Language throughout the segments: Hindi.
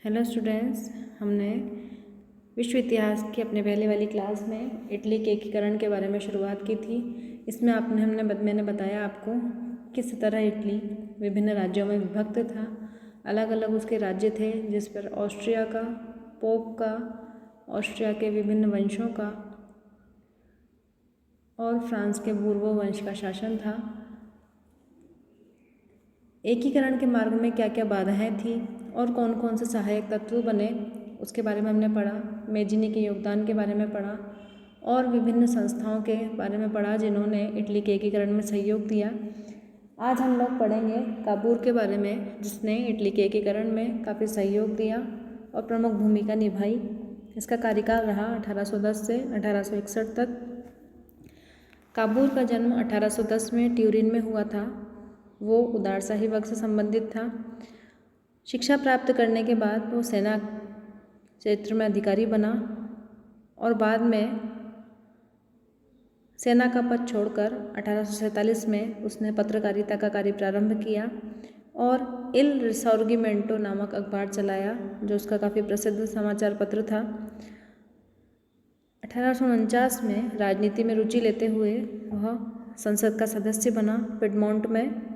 हेलो स्टूडेंट्स, हमने विश्व इतिहास की अपने पहले वाली क्लास में इटली के एकीकरण के बारे में शुरुआत की थी। इसमें मैंने बताया आपको किस तरह इटली विभिन्न राज्यों में विभक्त था। अलग अलग उसके राज्य थे, जिस पर ऑस्ट्रिया का, पोप का, ऑस्ट्रिया के विभिन्न वंशों का और फ्रांस के बूर्बो वंश का शासन था। एकीकरण के मार्ग में क्या क्या बाधाएं थी और कौन कौन से सहायक तत्व बने, उसके बारे में हमने पढ़ा। मेजिनी के योगदान के बारे में पढ़ा और विभिन्न संस्थाओं के बारे में पढ़ा जिन्होंने इटली के एकीकरण में सहयोग दिया। आज हम लोग पढ़ेंगे काबूर के बारे में, जिसने इटली के एकीकरण में काफ़ी सहयोग दिया और प्रमुख भूमिका निभाई। इसका कार्यकाल रहा 1810 से 1861 तक। काबूर का जन्म 1810 में ट्यूरिन में हुआ था। वो उदारशाही वर्ग से संबंधित था। शिक्षा प्राप्त करने के बाद वो सेना क्षेत्र में अधिकारी बना और बाद में सेना का पद छोड़कर 1847 में उसने पत्रकारिता का कार्य प्रारंभ किया और इल रिसॉर्गिमेंटो नामक अखबार चलाया, जो उसका काफ़ी प्रसिद्ध समाचार पत्र था। 1849 में राजनीति में रुचि लेते हुए वह संसद का सदस्य बना पिडमोंट में।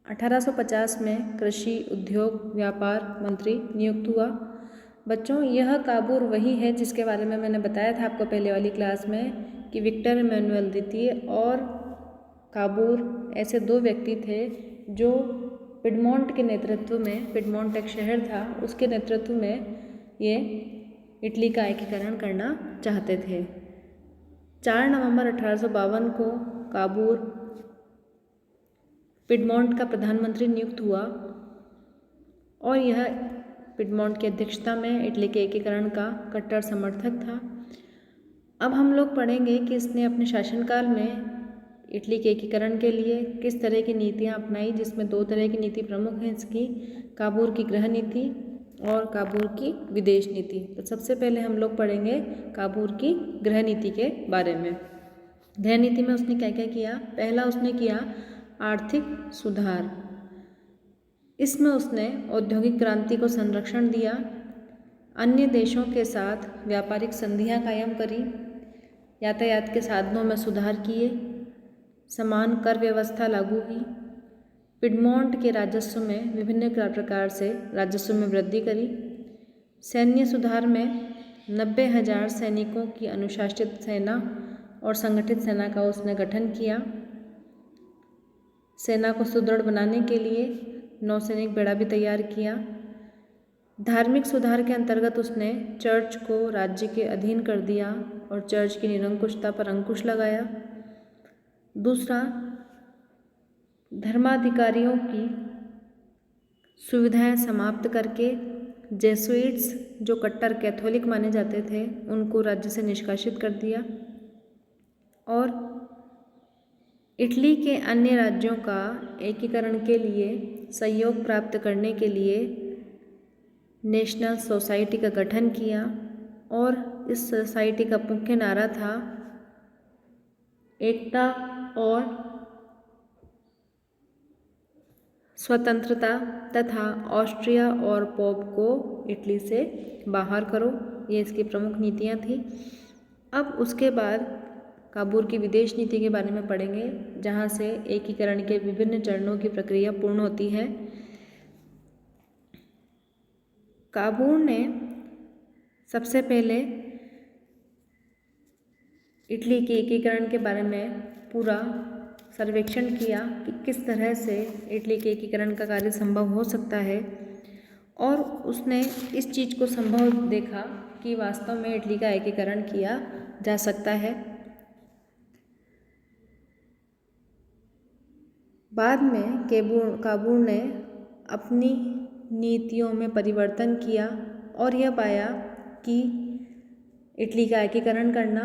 1850 में कृषि, उद्योग, व्यापार मंत्री नियुक्त हुआ। बच्चों, यह काबूर वही है जिसके बारे में मैंने बताया था आपको पहले वाली क्लास में कि विक्टर इमैनुअल द्वितीय और काबूर ऐसे दो व्यक्ति थे जो पिडमोंट के नेतृत्व में, पिडमोंट एक शहर था, उसके नेतृत्व में ये इटली का एकीकरण करना चाहते थे। 4 नवंबर 1852 को काबूर पिडमोंट का प्रधानमंत्री नियुक्त हुआ और यह पिडमोंट की अध्यक्षता में इटली के एकीकरण का कट्टर समर्थक था। अब हम लोग पढ़ेंगे कि इसने अपने शासनकाल में इटली के एकीकरण के लिए किस तरह की नीतियाँ अपनाई, जिसमें 2 तरह की नीति प्रमुख हैं इसकी, काबूर की गृह नीति और काबूर की विदेश नीति। तो सबसे पहले हम लोग पढ़ेंगे काबूर की गृह नीति के बारे में। गृह नीति में उसने क्या क्या किया? पहला उसने किया आर्थिक सुधार। इसमें उसने औद्योगिक क्रांति को संरक्षण दिया, अन्य देशों के साथ व्यापारिक संधियां कायम करी, यातायात के साधनों में सुधार किए, समान कर व्यवस्था लागू की, पिडमोंट के राजस्व में विभिन्न प्रकार से राजस्व में वृद्धि करी। सैन्य सुधार में 90,000 सैनिकों की अनुशासित सेना और संगठित सेना का उसने गठन किया। सेना को सुदृढ़ बनाने के लिए नौसैनिक बेड़ा भी तैयार किया। धार्मिक सुधार के अंतर्गत उसने चर्च को राज्य के अधीन कर दिया और चर्च की निरंकुशता पर अंकुश लगाया। दूसरा, धर्माधिकारियों की सुविधाएं समाप्त करके जेसुइट्स, जो कट्टर कैथोलिक माने जाते थे, उनको राज्य से निष्कासित कर दिया और इटली के अन्य राज्यों का एकीकरण के लिए सहयोग प्राप्त करने के लिए नेशनल सोसाइटी का गठन किया और इस सोसाइटी का मुख्य नारा था एकता और स्वतंत्रता तथा ऑस्ट्रिया और पोप को इटली से बाहर करो। ये इसकी प्रमुख नीतियाँ थी। अब उसके बाद काबूर की विदेश नीति के बारे में पढ़ेंगे, जहाँ से एकीकरण के विभिन्न चरणों की प्रक्रिया पूर्ण होती है। काबूर ने सबसे पहले इटली के एकीकरण के बारे में पूरा सर्वेक्षण किया कि किस तरह से इटली के एकीकरण का कार्य संभव हो सकता है और उसने इस चीज़ को संभव देखा कि वास्तव में इटली का एकीकरण किया जा सकता है। बाद में काबूर ने अपनी नीतियों में परिवर्तन किया और यह पाया कि इटली का एकीकरण करना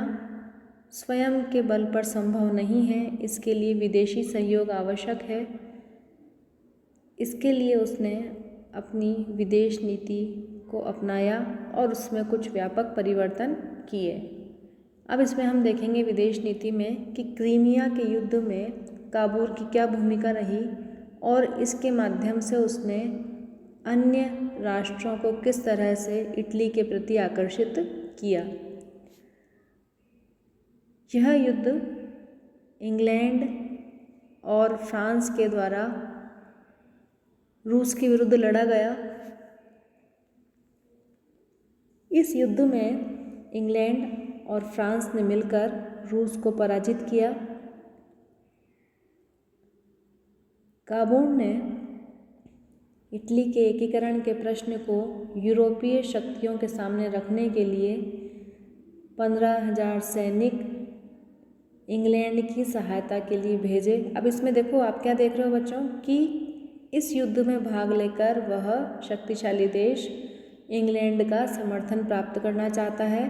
स्वयं के बल पर संभव नहीं है, इसके लिए विदेशी सहयोग आवश्यक है। इसके लिए उसने अपनी विदेश नीति को अपनाया और उसमें कुछ व्यापक परिवर्तन किए। अब इसमें हम देखेंगे विदेश नीति में कि क्रीमिया के युद्ध में काबूर की क्या भूमिका रही और इसके माध्यम से उसने अन्य राष्ट्रों को किस तरह से इटली के प्रति आकर्षित किया। यह युद्ध इंग्लैंड और फ्रांस के द्वारा रूस के विरुद्ध लड़ा गया। इस युद्ध में इंग्लैंड और फ्रांस ने मिलकर रूस को पराजित किया। काबूल ने इटली के एकीकरण के प्रश्न को यूरोपीय शक्तियों के सामने रखने के लिए 15,000 सैनिक इंग्लैंड की सहायता के लिए भेजे। अब इसमें देखो, आप क्या देख रहे हो बच्चों, कि इस युद्ध में भाग लेकर वह शक्तिशाली देश इंग्लैंड का समर्थन प्राप्त करना चाहता है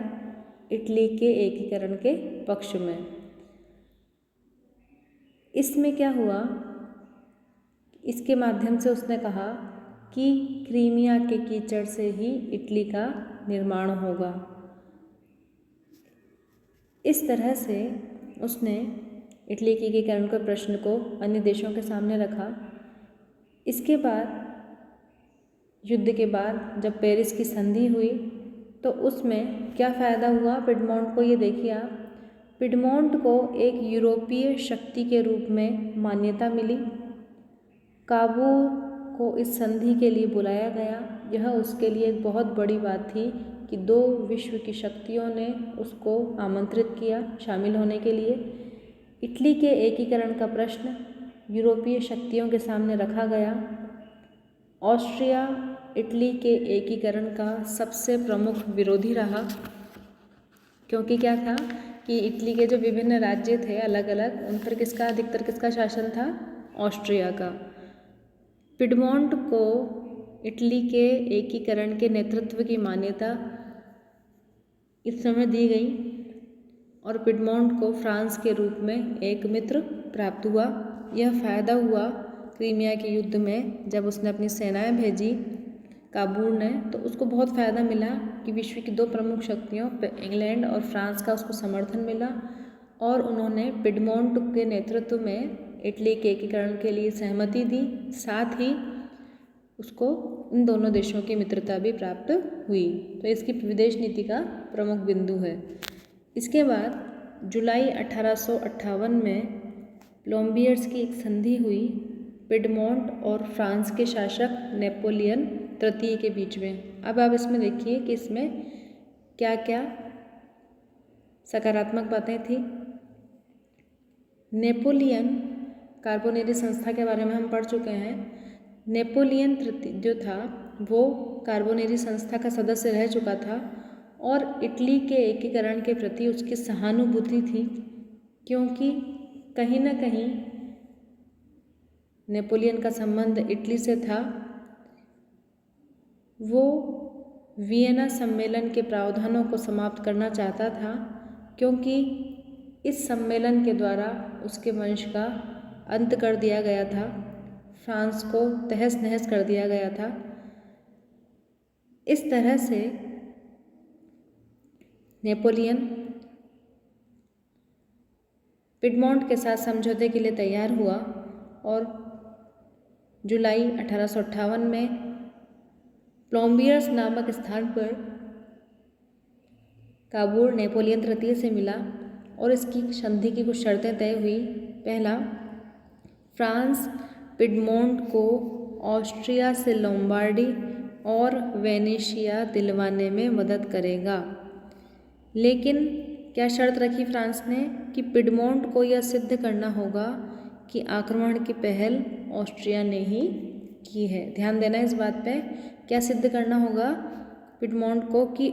इटली के एकीकरण के पक्ष में। इसमें क्या हुआ, इसके माध्यम से उसने कहा कि क्रीमिया के कीचड़ से ही इटली का निर्माण होगा। इस तरह से उसने इटली के एकीकरण के प्रश्न को अन्य देशों के सामने रखा। इसके बाद युद्ध के बाद जब पेरिस की संधि हुई तो उसमें क्या फ़ायदा हुआ पिडमोंट को, ये देखिए आप। पिडमोंट को एक यूरोपीय शक्ति के रूप में मान्यता मिली। काबूल को इस संधि के लिए बुलाया गया। यह उसके लिए एक बहुत बड़ी बात थी कि दो विश्व की शक्तियों ने उसको आमंत्रित किया शामिल होने के लिए। इटली के एकीकरण का प्रश्न यूरोपीय शक्तियों के सामने रखा गया। ऑस्ट्रिया इटली के एकीकरण का सबसे प्रमुख विरोधी रहा, क्योंकि क्या था कि इटली के जो विभिन्न राज्य थे अलग अलग, उन पर अधिकतर किसका शासन था, ऑस्ट्रिया का। पिडमोंट को इटली के एकीकरण के नेतृत्व की मान्यता इस समय दी गई और पिडमोंट को फ्रांस के रूप में एक मित्र प्राप्त हुआ। यह फ़ायदा हुआ क्रीमिया के युद्ध में जब उसने अपनी सेनाएं भेजी काबूल ने, तो उसको बहुत फ़ायदा मिला कि विश्व की दो प्रमुख शक्तियों इंग्लैंड और फ्रांस का उसको समर्थन मिला और उन्होंने पिडमोंट के नेतृत्व में इटली के एकीकरण के लिए सहमति दी। साथ ही उसको इन दोनों देशों की मित्रता भी प्राप्त हुई। तो इसकी विदेश नीति का प्रमुख बिंदु है। इसके बाद जुलाई 1858 में प्लोम्बियर्स की एक संधि हुई पिडमोंट और फ्रांस के शासक नेपोलियन तृतीय के बीच में। अब आप इसमें देखिए कि इसमें क्या क्या सकारात्मक बातें थी। नेपोलियन कार्बोनेरी संस्था के बारे में हम पढ़ चुके हैं। नेपोलियन तृतीय जो था वो कार्बोनेरी संस्था का सदस्य रह चुका था और इटली के एकीकरण के प्रति उसकी सहानुभूति थी, क्योंकि कहीं न कहीं नेपोलियन का संबंध इटली से था। वो वियना सम्मेलन के प्रावधानों को समाप्त करना चाहता था, क्योंकि इस सम्मेलन के द्वारा उसके वंश का अंत कर दिया गया था, फ्रांस को तहस नहस कर दिया गया था। इस तरह से नेपोलियन पिडमोंट के साथ समझौते के लिए तैयार हुआ और जुलाई 1858 में प्लोम्बियर्स नामक स्थान पर काबूल नेपोलियन तृतीय से मिला और इसकी संधि की कुछ शर्तें तय हुई। पहला, फ्रांस पिडमोंट को ऑस्ट्रिया से लोम्बार्डी और वेनेशिया दिलवाने में मदद करेगा, लेकिन क्या शर्त रखी फ्रांस ने कि पिडमोंट को यह सिद्ध करना होगा कि आक्रमण की पहल ऑस्ट्रिया ने ही की है। ध्यान देना इस बात पे, क्या सिद्ध करना होगा पिडमोंट को कि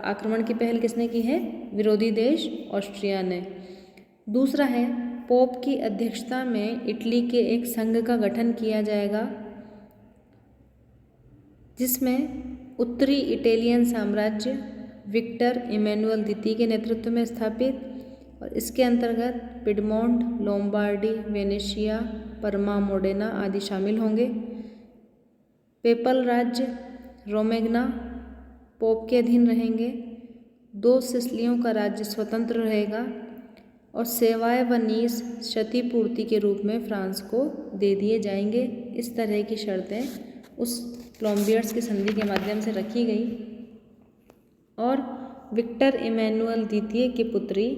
आक्रमण की पहल किसने की है, विरोधी देश ऑस्ट्रिया ने। दूसरा है, पोप की अध्यक्षता में इटली के एक संघ का गठन किया जाएगा जिसमें उत्तरी इटालियन साम्राज्य विक्टर इमैनुअल द्वितीय के नेतृत्व में स्थापित, और इसके अंतर्गत पिडमोंट, लोम्बार्डी, वेनेशिया, परमा, मोडेना आदि शामिल होंगे। पेपल राज्य रोमेग्ना पोप के अधीन रहेंगे। 2 सिसिलियों का राज्य स्वतंत्र रहेगा और सेवाएं व नीस क्षतिपूर्ति के रूप में फ्रांस को दे दिए जाएंगे। इस तरह की शर्तें उस प्लोम्बियर्स की संधि के माध्यम से रखी गई और विक्टर इमैनुअल द्वितीय की पुत्री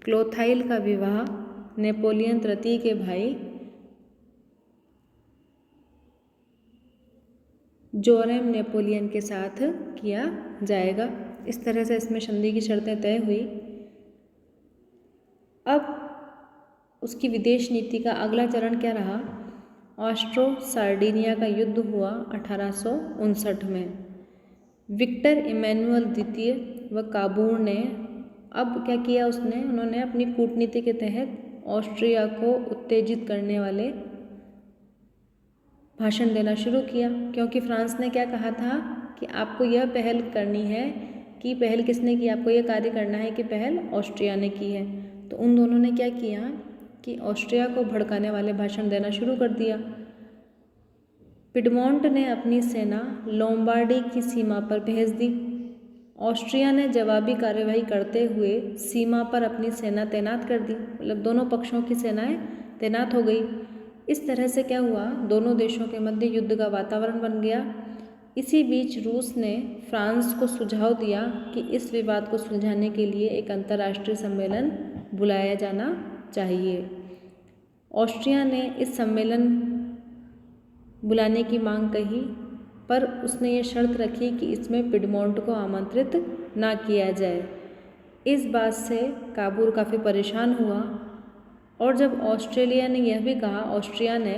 क्लोथाइल का विवाह नेपोलियन तृतीय के भाई जोरेम नेपोलियन के साथ किया जाएगा। इस तरह से इसमें संधि की शर्तें तय हुई। अब उसकी विदेश नीति का अगला चरण क्या रहा? ऑस्ट्रो सार्डिनिया का युद्ध हुआ 1859 में। विक्टर इमैनुअल द्वितीय व काबूल ने अब क्या किया? उन्होंने अपनी कूटनीति के तहत ऑस्ट्रिया को उत्तेजित करने वाले भाषण देना शुरू किया, क्योंकि फ्रांस ने क्या कहा था कि आपको यह पहल करनी है। कि पहल किसने की? आपको यह कार्य करना है कि पहल ऑस्ट्रिया ने की है। तो उन दोनों ने क्या किया कि ऑस्ट्रिया को भड़काने वाले भाषण देना शुरू कर दिया। पिडमोंट ने अपनी सेना लोम्बार्डी की सीमा पर भेज दी। ऑस्ट्रिया ने जवाबी कार्यवाही करते हुए सीमा पर अपनी सेना तैनात कर दी, मतलब दोनों पक्षों की सेनाएं तैनात हो गई। इस तरह से क्या हुआ? दोनों देशों के मध्य युद्ध का वातावरण बन गया। इसी बीच रूस ने फ्रांस को सुझाव दिया कि इस विवाद को सुलझाने के लिए एक अंतर्राष्ट्रीय सम्मेलन बुलाया जाना चाहिए। ऑस्ट्रिया ने इस सम्मेलन बुलाने की मांग कही, पर उसने ये शर्त रखी कि इसमें पिडमोंट को आमंत्रित ना किया जाए। इस बात से काबूल काफ़ी परेशान हुआ और जब ऑस्ट्रिया ने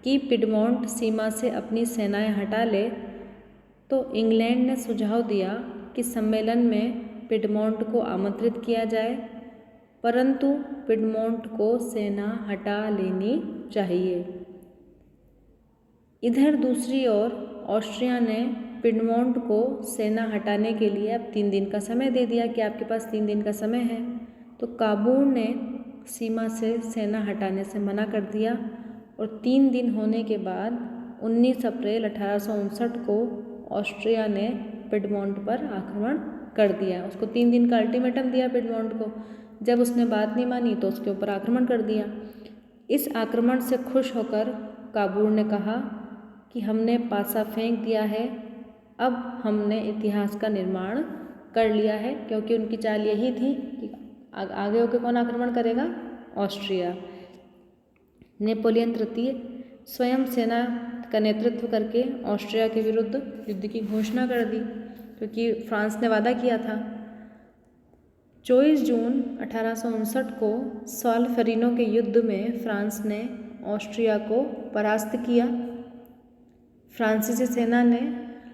कि पिडमोंट सीमा से अपनी सेनाएं हटा ले, तो इंग्लैंड ने सुझाव दिया कि सम्मेलन में पिडमोंट को आमंत्रित किया जाए, परंतु पिडमोंट को सेना हटा लेनी चाहिए। इधर दूसरी ओर ऑस्ट्रिया ने पिडमोंट को सेना हटाने के लिए अब 3 दिन का समय दे दिया कि आपके पास 3 दिन का समय है। तो काबूल ने सीमा से सेना हटाने से मना कर दिया और 3 दिन होने के बाद 19 अप्रैल 1859 को ऑस्ट्रिया ने पिडमोंट पर आक्रमण कर दिया। उसको 3 दिन का अल्टीमेटम दिया पिडमोंट को। जब उसने बात नहीं मानी तो उसके ऊपर आक्रमण कर दिया। इस आक्रमण से खुश होकर काबूल ने कहा कि हमने पासा फेंक दिया है, अब हमने इतिहास का निर्माण कर लिया है, क्योंकि उनकी चाल यही थी कि आगे होकर कौन आक्रमण करेगा? ऑस्ट्रिया। नेपोलियन तृतीय स्वयं सेना का नेतृत्व करके ऑस्ट्रिया के विरुद्ध युद्ध की घोषणा कर दी, क्योंकि फ्रांस ने वादा किया था। 24 जून 1859 को सॉल्फेरिनो के युद्ध में फ्रांस ने ऑस्ट्रिया को परास्त किया। फ्रांसीसी सेना ने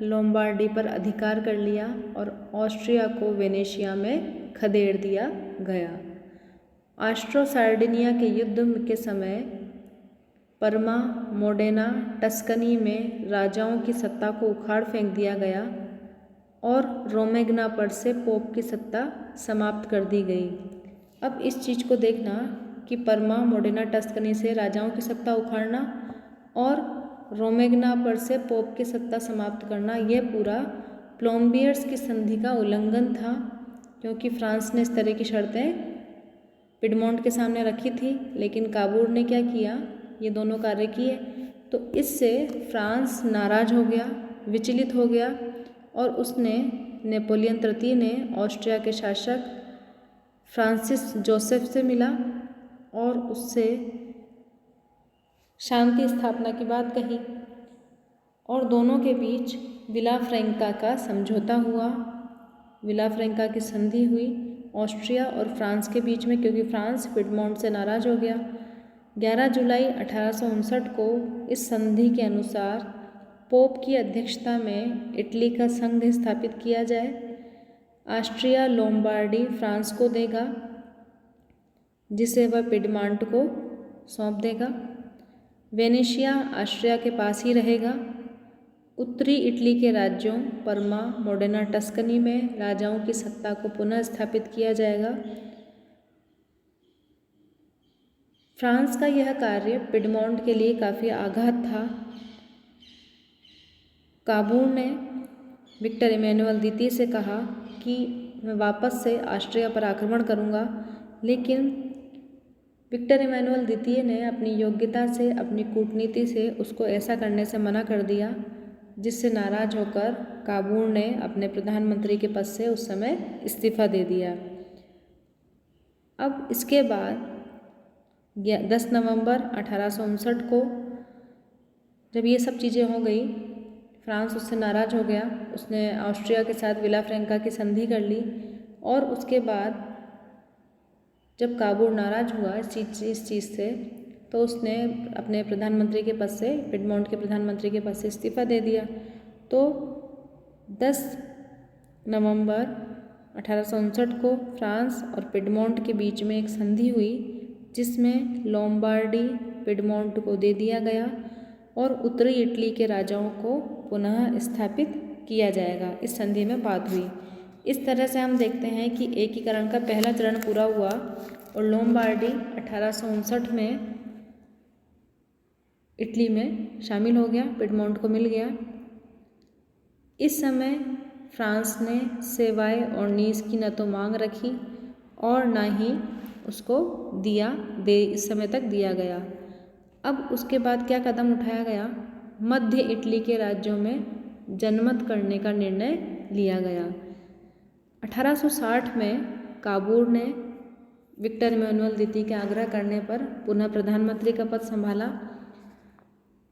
लोम्बार्डी पर अधिकार कर लिया और ऑस्ट्रिया को वेनेशिया में खदेड़ दिया गया। ऑस्ट्रो सार्डिनिया के युद्ध के समय परमा, मोडेना, टस्कनी में राजाओं की सत्ता को उखाड़ फेंक दिया गया और रोमेग्ना पर से पोप की सत्ता समाप्त कर दी गई। अब इस चीज़ को देखना कि परमा, मोडेना, टस्कनी से राजाओं की सत्ता उखाड़ना और रोमेग्ना पर से पोप की सत्ता समाप्त करना, यह पूरा प्लोम्बियर्स की संधि का उल्लंघन था, क्योंकि फ्रांस ने इस तरह की शर्तें पिडमोंट के सामने रखी थी। लेकिन काबूल ने क्या किया? ये दोनों कार्य किए। तो इससे फ्रांस नाराज हो गया, विचलित हो गया और उसने नेपोलियन तृतीय ने ऑस्ट्रिया के शासक फ्रांसिस जोसेफ से मिला और उससे शांति स्थापना की बात कही और दोनों के बीच विला फ्रैंका का समझौता हुआ। विला फ्रैंका की संधि हुई ऑस्ट्रिया और फ्रांस के बीच में, क्योंकि फ्रांस पिडमोंट से नाराज हो गया। 11 जुलाई 1859 को इस संधि के अनुसार पोप की अध्यक्षता में इटली का संघ स्थापित किया जाए। ऑस्ट्रिया लोम्बार्डी फ्रांस को देगा, जिसे वह पिडमोंट को सौंप देगा। वेनेशिया ऑस्ट्रिया के पास ही रहेगा। उत्तरी इटली के राज्यों परमा, मोडेना, टस्कनी में राजाओं की सत्ता को पुनः स्थापित किया जाएगा। फ्रांस का यह कार्य पिडमोंट के लिए काफ़ी आघात था। काबूल ने विक्टर इमैनुअल द्वितीय से कहा कि मैं वापस से ऑस्ट्रिया पर आक्रमण करूंगा, लेकिन विक्टर इमैनुअल द्वितीय ने अपनी योग्यता से, अपनी कूटनीति से उसको ऐसा करने से मना कर दिया जिससे नाराज होकर काबूल ने अपने प्रधानमंत्री के पद से उस समय इस्तीफ़ा दे दिया। अब इसके बाद 10 नवंबर 1859 को जब ये सब चीज़ें हो गई, फ्रांस उससे नाराज़ हो गया, उसने ऑस्ट्रिया के साथ विला फ्रैंका की संधि कर ली और उसके बाद जब काबूल नाराज़ हुआ इस चीज़ से, तो उसने अपने प्रधानमंत्री के पद से, पिडमोंट के प्रधानमंत्री के पद से इस्तीफ़ा दे दिया। तो 10 नवंबर 1859 को फ्रांस और पिडमोंट के बीच में एक संधि हुई, जिसमें लोम्बार्डी पिडमोंट को दे दिया गया और उत्तरी इटली के राजाओं को पुनः स्थापित किया जाएगा। इस संधि में बात हुई। इस तरह से हम देखते हैं कि एकीकरण का पहला चरण पूरा हुआ और लोम्बार्डी 1859 में इटली में शामिल हो गया, पिडमोंट को मिल गया। इस समय फ्रांस ने सेवाय और नीस की न तो मांग रखी और न ही उसको इस समय तक दिया गया। अब उसके बाद क्या कदम उठाया गया? मध्य इटली के राज्यों में जनमत करने का निर्णय लिया गया। 1860 में काबूल ने विक्टर इमैनुअल द्वितीय के आग्रह करने पर पुनः प्रधानमंत्री का पद संभाला,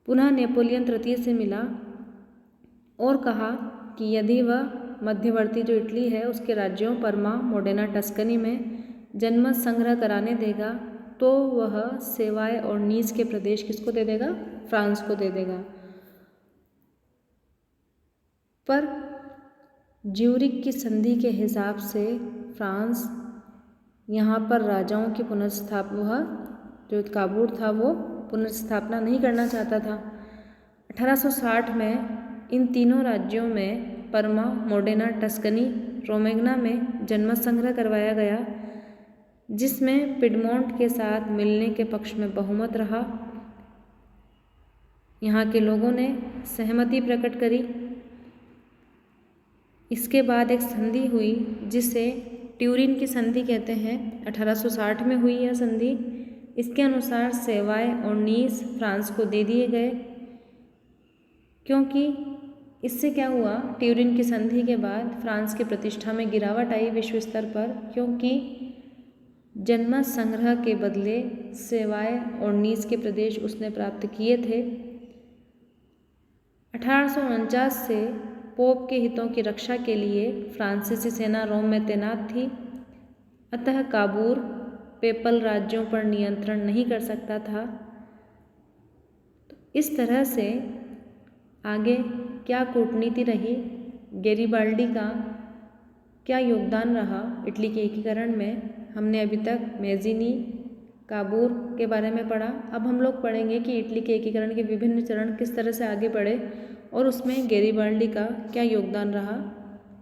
पुनः नेपोलियन तृतीय से मिला और कहा कि यदि वह मध्यवर्ती जो इटली है उसके राज्यों परमा, मोडेना, टस्कनी में जनमत संग्रह कराने देगा तो वह सेवाय और नीस के प्रदेश किसको दे देगा? फ्रांस को दे देगा। पर ज्यूरिख की संधि के हिसाब से फ्रांस यहाँ पर राजाओं की पुनर्स्थापना, जो काबूल था वो पुनर्स्थापना नहीं करना चाहता था। 1860 में इन तीनों राज्यों में परमा, मोडेना, टस्कनी, रोमेग्ना में जनमत संग्रह करवाया गया, जिसमें पिडमोंट के साथ मिलने के पक्ष में बहुमत रहा। यहाँ के लोगों ने सहमति प्रकट करी। इसके बाद एक संधि हुई जिसे ट्यूरिन की संधि कहते हैं। 1860 में हुई यह संधि। इसके अनुसार सेवाय और नीस फ्रांस को दे दिए गए, क्योंकि इससे क्या हुआ, ट्यूरिन की संधि के बाद फ्रांस की प्रतिष्ठा में गिरावट आई विश्व स्तर पर, क्योंकि जनमत संग्रह के बदले सेवाय और नीस के प्रदेश उसने प्राप्त किए थे। 1849 से पोप के हितों की रक्षा के लिए फ्रांसीसी सेना रोम में तैनात थी, अतः काबूल पेपल राज्यों पर नियंत्रण नहीं कर सकता था। तो इस तरह से आगे क्या कूटनीति रही, गैरिबाल्डी का क्या योगदान रहा इटली के एकीकरण में, हमने अभी तक मैज़ीनी, काबूल के बारे में पढ़ा। अब हम लोग पढ़ेंगे कि इटली के एकीकरण के विभिन्न चरण किस तरह से आगे बढ़े और उसमें गैरिबाल्डी का क्या योगदान रहा,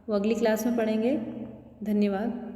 वो अगली क्लास में पढ़ेंगे। धन्यवाद।